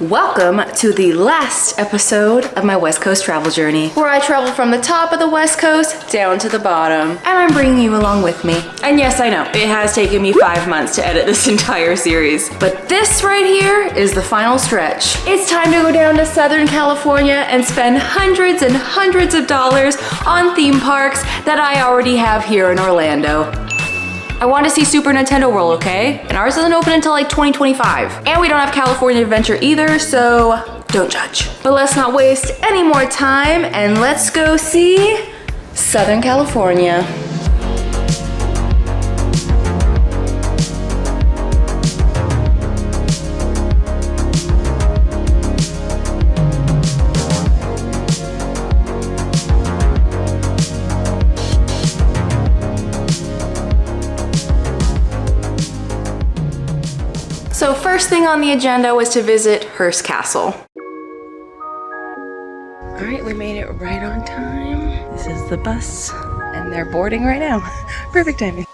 Welcome to the last episode of my West Coast travel journey, where I travel from the top of the West Coast down to the bottom, and I'm bringing you along with me. And yes, I know, it has taken me 5 months to edit this entire series, but this right here is the final stretch. It's time to go down to Southern California and spend hundreds and hundreds of dollars on theme parks that I already have here in Orlando. I want to see Super Nintendo World, okay? And ours doesn't open until like 2025. And we don't have California Adventure either, so don't judge. But let's not waste any more time and let's go see Southern California. So first thing on the agenda was to visit Hearst Castle. All right, we made it right on time. This is the bus, and they're boarding right now. Perfect timing.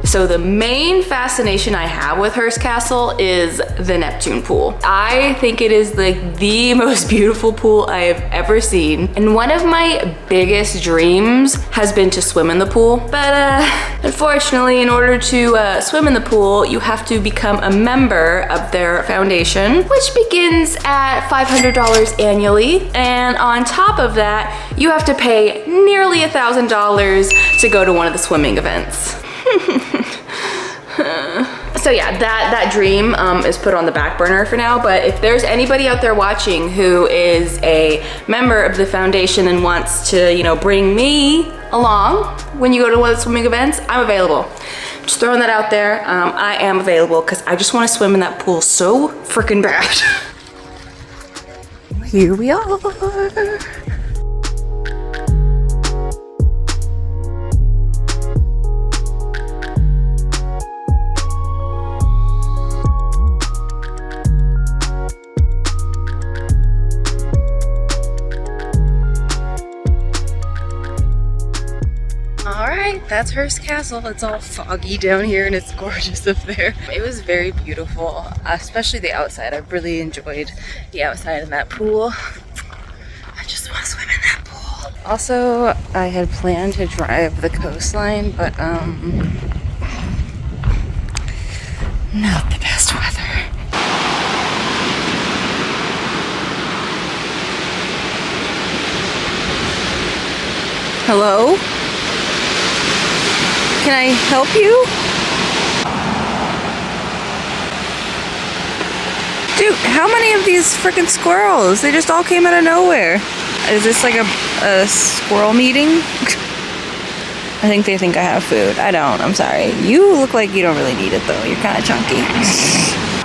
So the main fascination I have with Hearst Castle is the Neptune pool. I think it is like the most beautiful pool I have ever seen. And one of my biggest dreams has been to swim in the pool. But unfortunately, in order to swim in the pool, you have to become a member of their foundation, which begins at $500 annually. And on top of that, you have to pay nearly $1,000 to go to one of the swimming events. So yeah, that dream is put on the back burner for now, but if there's anybody out there watching who is a member of the foundation and wants to, you know, bring me along when you go to one of the swimming events, I'm available. Just throwing that out there. I am available because I just want to swim in that pool so freaking bad. Here we are. That's Hearst Castle. It's all foggy down here and it's gorgeous up there. It was very beautiful, especially the outside. I really enjoyed the outside in that pool. I just want to swim in that pool. Also, I had planned to drive the coastline, but not the best weather. Hello? Can I help you? Dude, how many of these freaking squirrels? They just all came out of nowhere. Is this like a squirrel meeting? I think they think I have food. I don't, I'm sorry. You look like you don't really need it though. You're kind of chunky.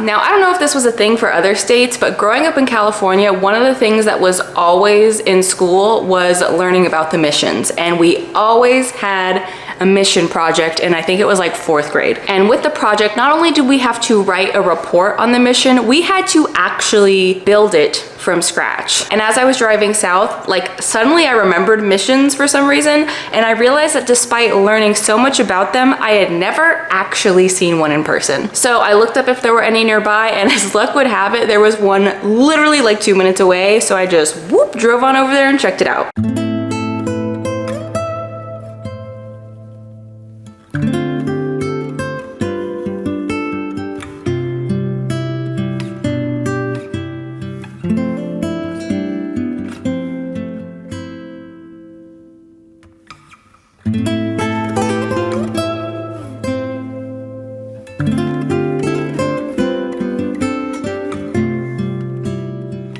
Now, I don't know if this was a thing for other states, but growing up in California, one of the things that was always in school was learning about the missions. And we always had a mission project, and I think it was like 4th grade. And with the project, not only did we have to write a report on the mission, we had to actually build it from scratch. And as I was driving south, like suddenly I remembered missions for some reason, and I realized that despite learning so much about them, I had never actually seen one in person. So I looked up if there were any nearby, and as luck would have it, there was one literally like 2 minutes away. So I just drove on over there and checked it out.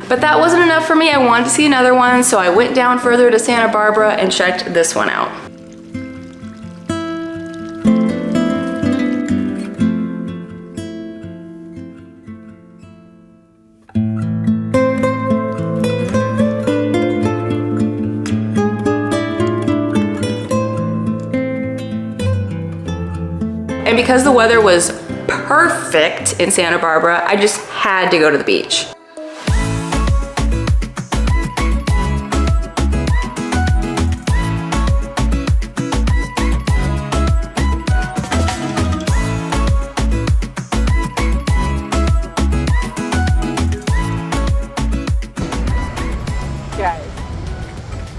But that wasn't enough for me. I wanted to see another one, so I went down further to Santa Barbara and checked this one out. And because the weather was perfect in Santa Barbara, I just had to go to the beach.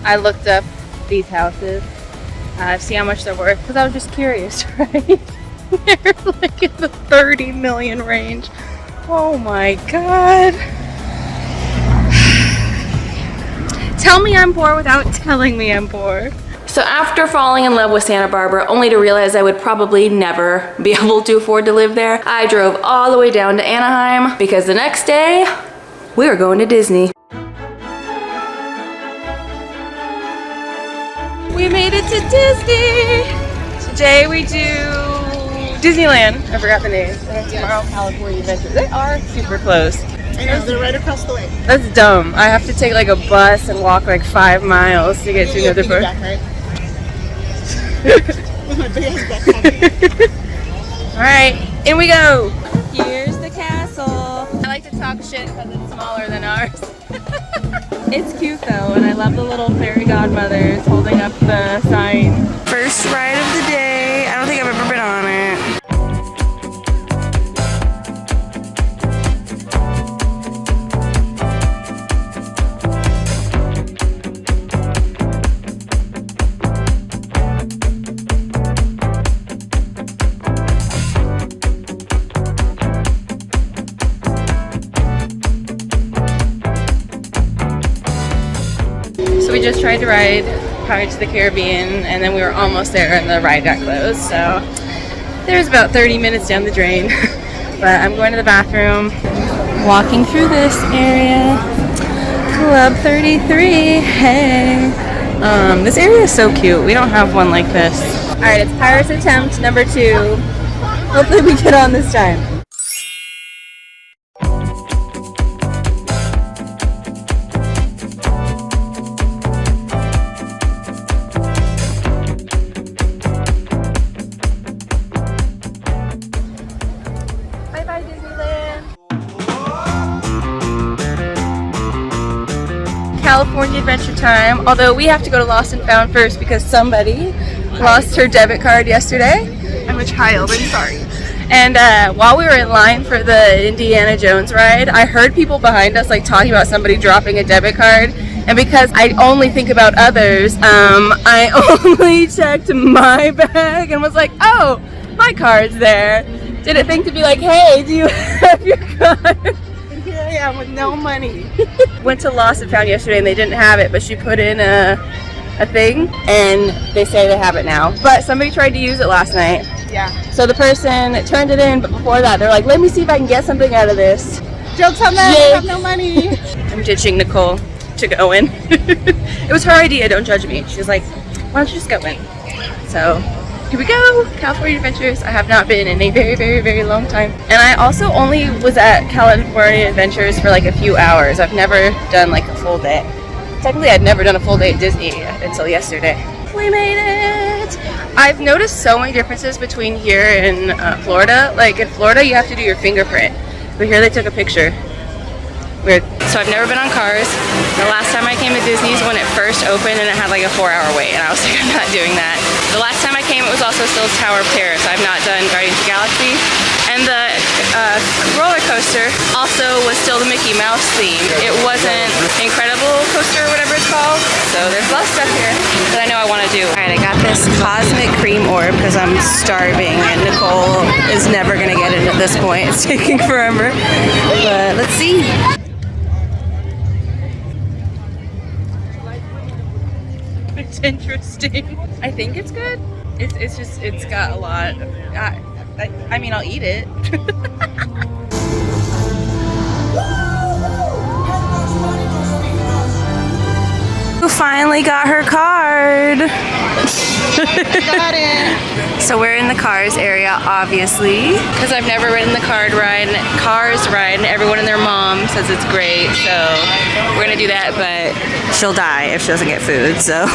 I looked up these houses, see how much they're worth, because I was just curious, right? They're like in the 30 million range. Oh my god. Tell me I'm poor without telling me I'm poor. So after falling in love with Santa Barbara, only to realize I would probably never be able to afford to live there, I drove all the way down to Anaheim because the next day, we were going to Disney. We made it to Disney! Today we do Disneyland. I forgot the name. Tomorrow, California Adventure. They are super close. I know, they're right across the way. That's dumb. I have to take like a bus and walk like 5 miles to get to another part. Right? With my big ass backpack. Alright, in we go! Here's the castle. I like to talk shit because it's smaller than ours. It's cute though, and I love the little fairy godmothers holding up the sign. First ride of the day. I don't think I've ever been on it. So we just tried to ride Pirates of the Caribbean, and then we were almost there and the ride got closed. So there's about 30 minutes down the drain. But I'm going to the bathroom. Walking through this area. Club 33, hey. This area is so cute. We don't have one like this. Alright, it's Pirates attempt number 2. Hopefully we get on this time. Bye-bye, Disneyland. California Adventure time. Although we have to go to Lost and Found first because somebody lost her debit card yesterday. I'm a child, I'm sorry. And while we were in line for the Indiana Jones ride, I heard people behind us like talking about somebody dropping a debit card. And because I only think about others, I only checked my bag and was like, oh, my card's there. Didn't think to be like, hey, do you have your card? And here I am with no money. Went to Lost and Found yesterday and they didn't have it, but she put in a thing and they say they have it now. But somebody tried to use it last night. Yeah. So the person turned it in, but before that, they're like, let me see if I can get something out of this. Joke's on them, I have no money. I'm ditching Nicole to go in. It was her idea, don't judge me. She's like, why don't you just go in? So here we go, California Adventures. I have not been in a very, very, very long time. And I also only was at California Adventures for like a few hours. I've never done like a full day. Technically, I'd never done a full day at Disney until yesterday. We made it! I've noticed so many differences between here and Florida. Like in Florida, you have to do your fingerprint. But here they took a picture. Weird. So I've never been on Cars. The last time I came to Disney's when it first opened and it had like a 4-hour wait, and I was like, I'm not doing that. The last time I came it was also still Tower of Terror, so I've not done Guardians of the Galaxy. And the roller coaster also was still the Mickey Mouse theme. It wasn't Incredible Coaster or whatever it's called. So there's a lot of stuff here that I know I want to do. Alright, I got this cosmic cream orb because I'm starving and Nicole is never going to get it at this point. It's taking forever. But let's see. It's interesting. I think it's good. It's got a lot. I mean, I'll eat it. Who finally got her card? Got it. So we're in the Cars area, obviously, because I've never ridden the Cars ride, and everyone and their mom says it's great. So we're gonna do that, but she'll die if she doesn't get food. So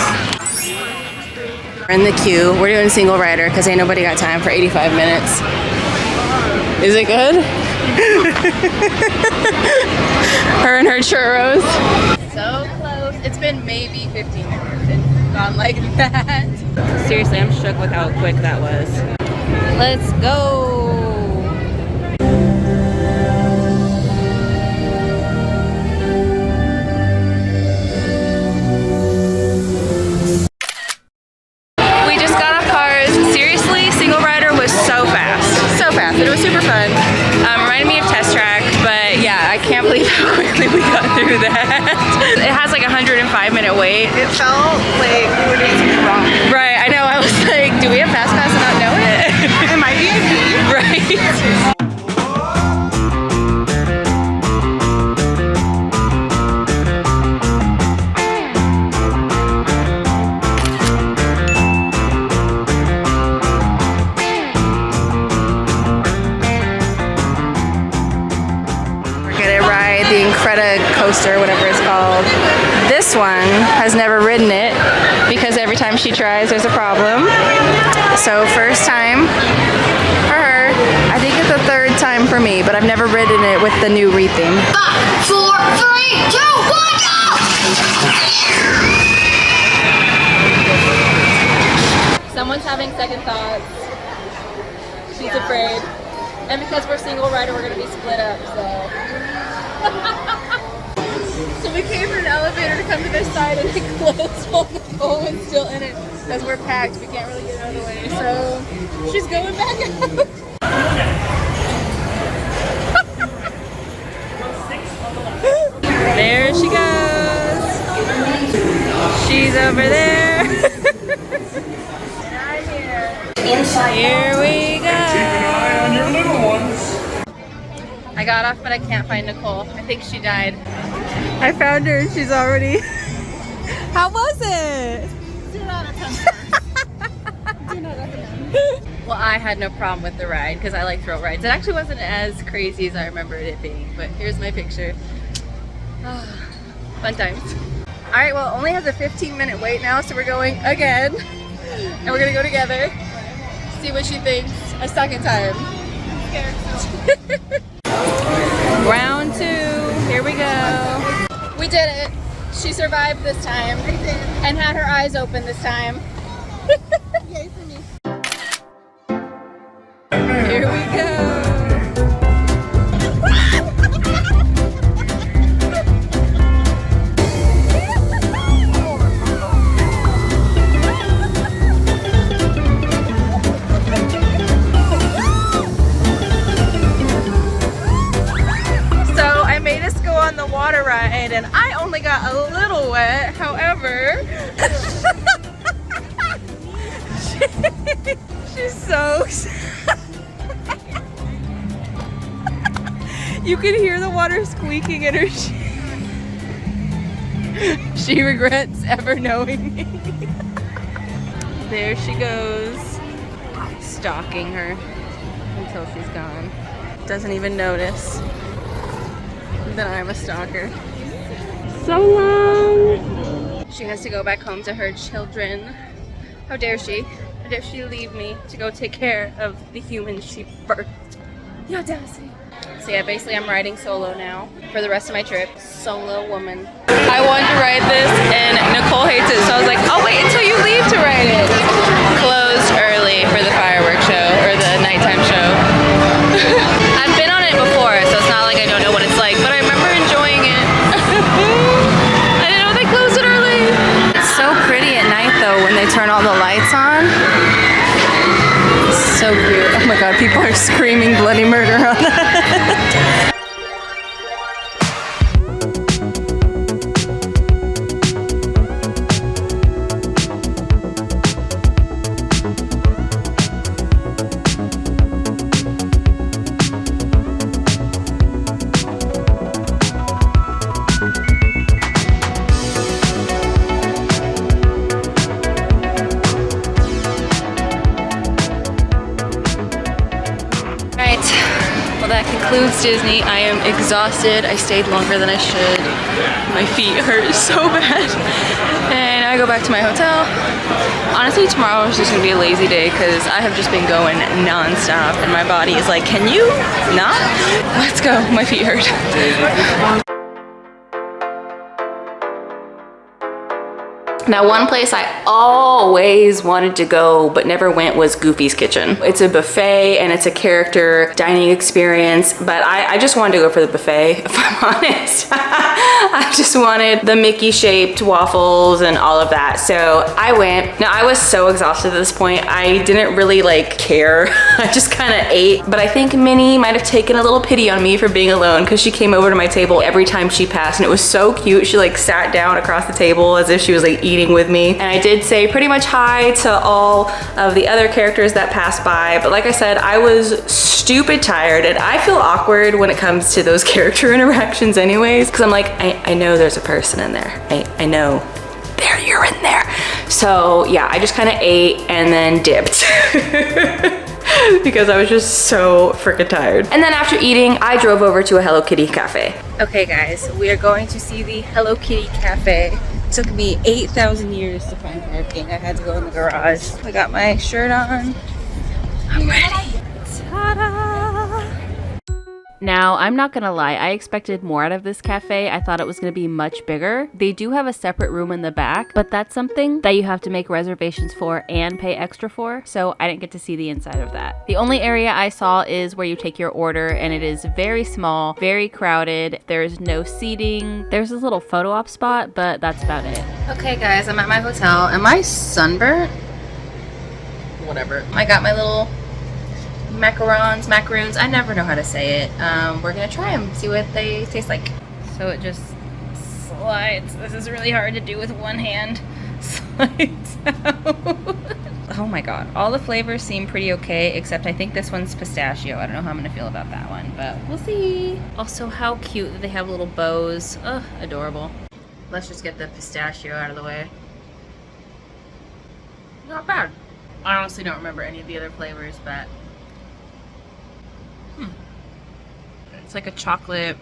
we're in the queue. We're doing single rider because ain't nobody got time for 85 minutes. Is it good? Her and her churros. So close. It's been maybe 15 minutes. It's gone like that. Seriously, I'm shook with how quick that was. Let's go. the coaster, whatever it's called. This one has never ridden it because every time she tries, there's a problem. So first time for her. I think it's the third time for me, but I've never ridden it with the new re-theme. 5, 4, 3, 2, 1, go! Someone's having second thoughts. She's afraid. And because we're single rider, we're gonna be split up, so. So we came for an elevator to come to this side and it closed while Nicole's still in it. Because we're packed, we can't really get out of the way. So she's going back out. There she goes. She's over there. Here we go. I got off, but I can't find Nicole. I think she died. I found her and she's already... How was it? 10 out of 10. 10 out of 10. Well, I had no problem with the ride because I like thrill rides. It actually wasn't as crazy as I remembered it being, but here's my picture. Fun times. All right, well, it only has a 15-minute wait now, so we're going again. And we're gonna go together, see what she thinks a second time. Round 2, here we go. We did it. She survived this time and had her eyes open this time. Yay for me. Here we go. Water ride and I only got a little wet. However, she's so you can hear the water squeaking in her she regrets ever knowing me. There she goes, stalking her until she's gone. Doesn't even notice that I'm a stalker. So long! She has to go back home to her children. How dare she? How dare she leave me to go take care of the humans she birthed? The audacity. So yeah, basically I'm riding solo now for the rest of my trip. Solo woman. I wanted to ride this and Nicole hates it, so I was like, I'll wait until you leave to ride it. Closed early for the fireworks show, or the nighttime show. I've been on it before, so it's not like I don't know what it's like, but I remember enjoying it. I didn't know they closed it early. It's so pretty at night though when they turn all the lights on. It's so cute. Oh my god, people are screaming bloody murder on that. Concludes Disney. I am exhausted. I stayed longer than I should. My feet hurt so bad. And I go back to my hotel. Honestly, tomorrow is just gonna be a lazy day because I have just been going non-stop and my body is like, can you not? Let's go. My feet hurt. Now, one place I always wanted to go but never went was Goofy's Kitchen. It's a buffet and it's a character dining experience, but I just wanted to go for the buffet, if I'm honest. I just wanted the Mickey shaped waffles and all of that. So I went. Now, I was so exhausted at this point. I didn't really like care. I just kind of ate, but I think Minnie might have taken a little pity on me for being alone because she came over to my table every time she passed and it was so cute. She like sat down across the table as if she was like eating with me. And I did say pretty much hi to all of the other characters that passed by. But like I said, I was stupid tired and I feel awkward when it comes to those character interactions anyways. Cause I'm like, I know there's a person in there. I know you're in there. So yeah, I just kind of ate and then dipped. because I was just so freaking tired. And then after eating, I drove over to a Hello Kitty cafe. Okay guys, we are going to see the Hello Kitty cafe. It took me 8,000 years to find parking. I had to go in the garage. I got my shirt on. I'm ready. Ta-da! Now, I'm not gonna lie, I expected more out of this cafe. I thought it was gonna be much bigger. They do have a separate room in the back, but that's something that you have to make reservations for and pay extra for, so I didn't get to see the inside of that. The only area I saw is where you take your order, and it is very small, very crowded. There's no seating. There's this little photo op spot, but that's about it. Okay guys, I'm at my hotel. Am I sunburnt? Whatever. I got my little macaroons, I never know how to say it. We're gonna try them, see what they taste like. So it just slides. This is really hard to do with one hand. Slides out. Oh my god, all the flavors seem pretty okay, except I think this one's pistachio. I don't know how I'm gonna feel about that one, but we'll see. Also, how cute that they have little bows. Ugh, adorable. Let's just get the pistachio out of the way. Not bad. I honestly don't remember any of the other flavors, but it's like a chocolate.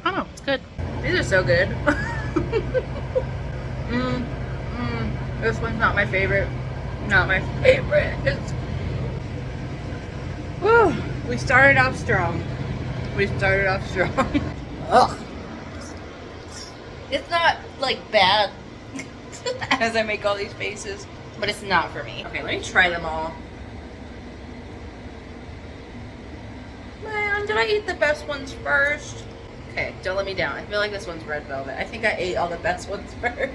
I don't know, it's good. These are so good. This one's not my favorite. Not my favorite. Whew, we started off strong. Ugh. It's not like bad as I make all these faces, but it's not for me. Okay, let me try them all. Man, did I eat the best ones first? Okay, don't let me down. I feel like this one's red velvet. I think I ate all the best ones first.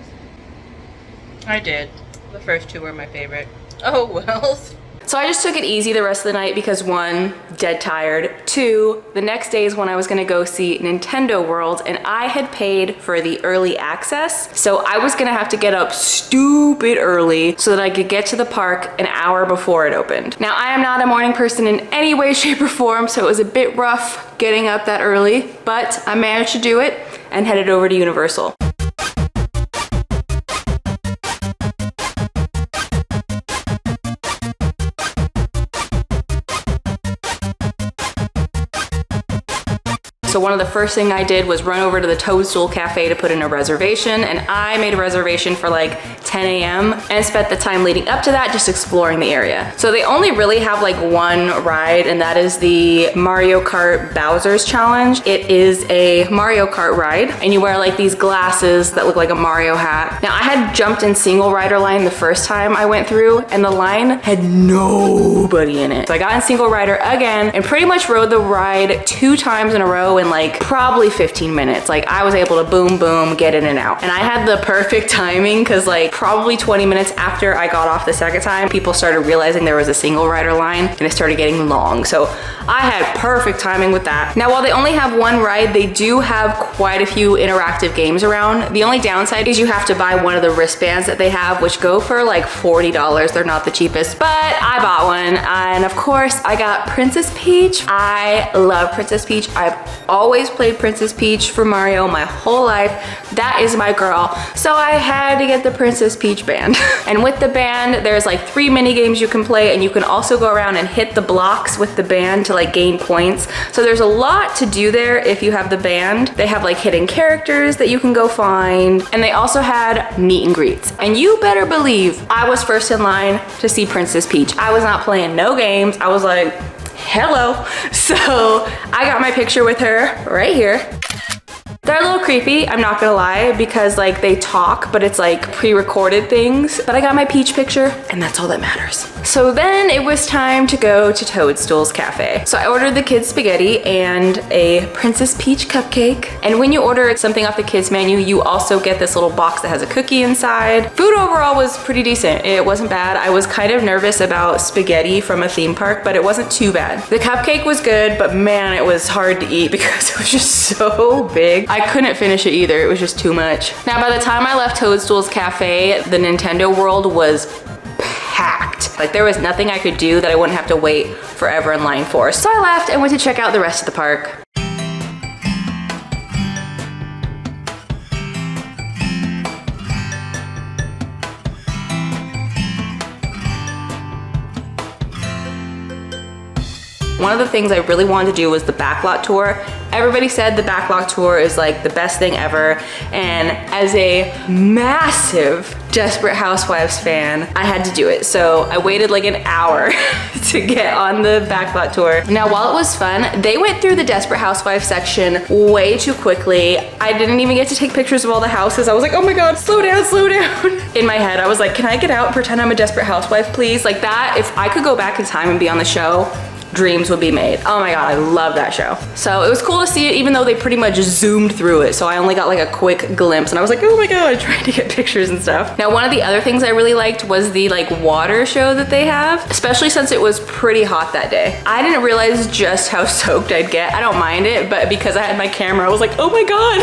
I did. The first two were my favorite. Oh well. So I just took it easy the rest of the night because 1, dead tired. 2, the next day is when I was gonna go see Nintendo World, and I had paid for the early access. So I was gonna have to get up stupid early so that I could get to the park an hour before it opened. Now I am not a morning person in any way, shape, or form, so it was a bit rough getting up that early, but I managed to do it and headed over to Universal. So one of the first thing I did was run over to the Toadstool Cafe to put in a reservation, and I made a reservation for like 10 a.m. and spent the time leading up to that just exploring the area. So they only really have like one ride, and that is the Mario Kart Bowser's Challenge. It is a Mario Kart ride, and you wear like these glasses that look like a Mario hat. Now I had jumped in single rider line the first time I went through, and the line had nobody in it. So I got in single rider again and pretty much rode the ride 2 times in a row in like probably 15 minutes. Like I was able to boom, boom, get in and out. And I had the perfect timing because like probably 20 minutes after I got off the second time, people started realizing there was a single rider line and it started getting long. So I had perfect timing with that. Now, while they only have one ride, they do have quite a few interactive games around. The only downside is you have to buy one of the wristbands that they have, which go for like $40. They're not the cheapest, but I bought one. And of course I got Princess Peach. I love Princess Peach. I've always played Princess Peach for Mario my whole life. That is my girl. So I had to get the Princess Peach band. And with the band, there's like 3 mini games you can play, and you can also go around and hit the blocks with the band to like gain points. So there's a lot to do there if you have the band. They have like hidden characters that you can go find, and they also had meet and greets. And you better believe I was first in line to see Princess Peach. I was not playing no games. I was like, hello. So I got my picture with her right here. They're a little creepy, I'm not gonna lie, because like they talk, but it's like pre-recorded things. But I got my Peach picture, and that's all that matters. So then it was time to go to Toadstool's Cafe. So I ordered the kids spaghetti and a Princess Peach cupcake. And when you order something off the kids menu, you also get this little box that has a cookie inside. Food overall was pretty decent. It wasn't bad. I was kind of nervous about spaghetti from a theme park, but it wasn't too bad. The cupcake was good, but man, it was hard to eat because it was just so big. I couldn't finish it either. It was just too much. Now, by the time I left Toadstool's Cafe, the Nintendo World was packed. Like there was nothing I could do that I wouldn't have to wait forever in line for. So I left and went to check out the rest of the park. One of the things I really wanted to do was the backlot tour. Everybody said the backlot tour is like the best thing ever. And as a massive Desperate Housewives fan, I had to do it. So I waited like an hour to get on the backlot tour. Now, while it was fun, they went through the Desperate Housewives section way too quickly. I didn't even get to take pictures of all the houses. I was like, oh my God, slow down, slow down. In my head, I was like, can I get out and pretend I'm a Desperate Housewife, please? Like that, if I could go back in time and be on the show, dreams would be made. Oh my God, I love that show. So it was cool to see it, even though they pretty much zoomed through it. So I only got like a quick glimpse and I was like, oh my God, trying to get pictures and stuff. Now, one of the other things I really liked was the like water show that they have, especially since it was pretty hot that day. I didn't realize just how soaked I'd get. I don't mind it, but because I had my camera, I was like, oh my God.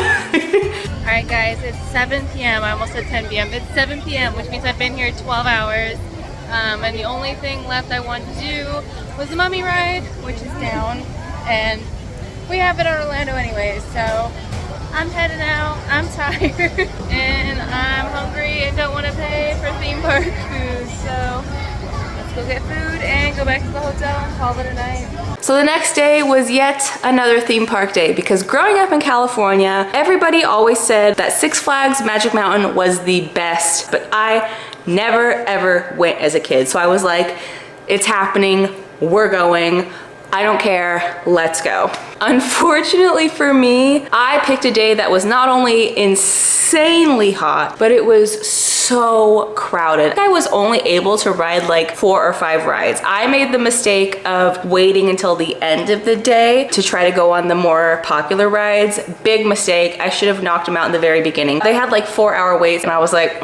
All right, guys, it's 7 p.m. I almost said 10 p.m. It's 7 p.m., which means I've been here 12 hours. And the only thing left I wanted to do was the mummy ride, which is down. And we have it in Orlando anyways, so I'm heading out. I'm tired and I'm hungry and don't want to pay for theme park food. So let's go get food and go back to the hotel and call it a night. So the next day was yet another theme park day because growing up in California, everybody always said that Six Flags Magic Mountain was the best, but I never ever went as a kid. So I was like, it's happening, we're going, I don't care, let's go. Unfortunately for me, I picked a day that was not only insanely hot, but it was so crowded. I was only able to ride like 4 or 5 rides. I made the mistake of waiting until the end of the day to try to go on the more popular rides. Big mistake. I should have knocked them out in the very beginning. They had like 4-hour waits and I was like,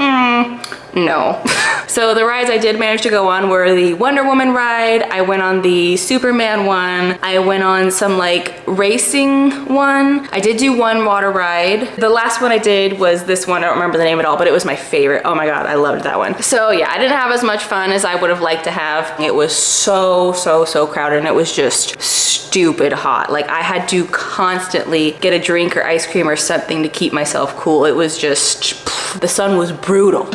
no. So the rides I did manage to go on were the Wonder Woman ride. I went on the Superman one. I went on some like racing one. I did do one water ride. The last one I did was this one. I don't remember the name at all, but it was my favorite. Oh my God, I loved that one. So yeah, I didn't have as much fun as I would have liked to have. It was so crowded and it was just stupid hot. Like I had to constantly get a drink or ice cream or something to keep myself cool. It was just, the sun was brutal.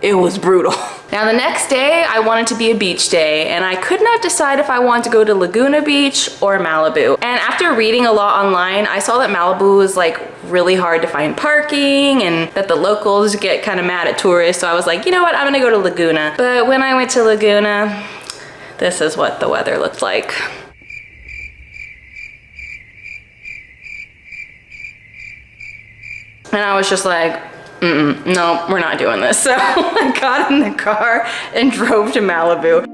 It was brutal. Now the next day, I wanted to be a beach day and I could not decide if I wanted to go to Laguna Beach or Malibu. And after reading a lot online, I saw that Malibu was like really hard to find parking and that the locals get kind of mad at tourists. So I was like, you know what, I'm gonna go to Laguna. But when I went to Laguna, this is what the weather looked like. And I was just like, no, we're not doing this. So I got in the car and drove to Malibu.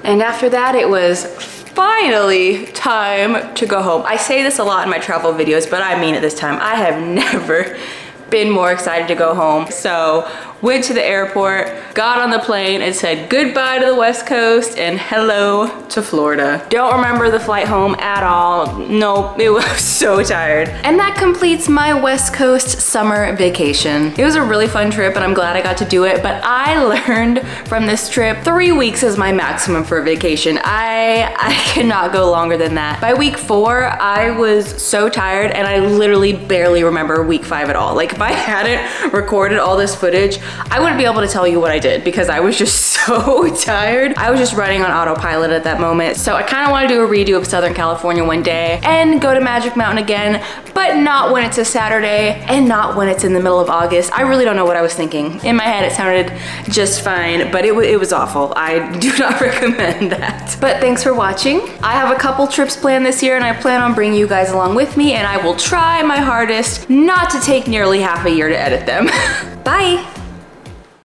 And after that, it was finally time to go home. I say this a lot in my travel videos, but I mean it this time. I have never been more excited to go home. So went to the airport, got on the plane and said goodbye to the West Coast and hello to Florida. Don't remember the flight home at all. Nope, it was so tired. And that completes my West Coast summer vacation. It was a really fun trip and I'm glad I got to do it, but I learned from this trip 3 weeks is my maximum for a vacation. I cannot go longer than that. By week 4, I was so tired and I literally barely remember week 5 at all. Like if I hadn't recorded all this footage, I wouldn't be able to tell you what I did because I was just so tired. I was just running on autopilot at that moment. So I kind of want to do a redo of Southern California one day and go to Magic Mountain again, but not when it's a Saturday and not when it's in the middle of August. I really don't know what I was thinking. In my head, it sounded just fine, but it was awful. I do not recommend that. But thanks for watching. I have a couple trips planned this year and I plan on bringing you guys along with me and I will try my hardest not to take nearly half a year to edit them. Bye.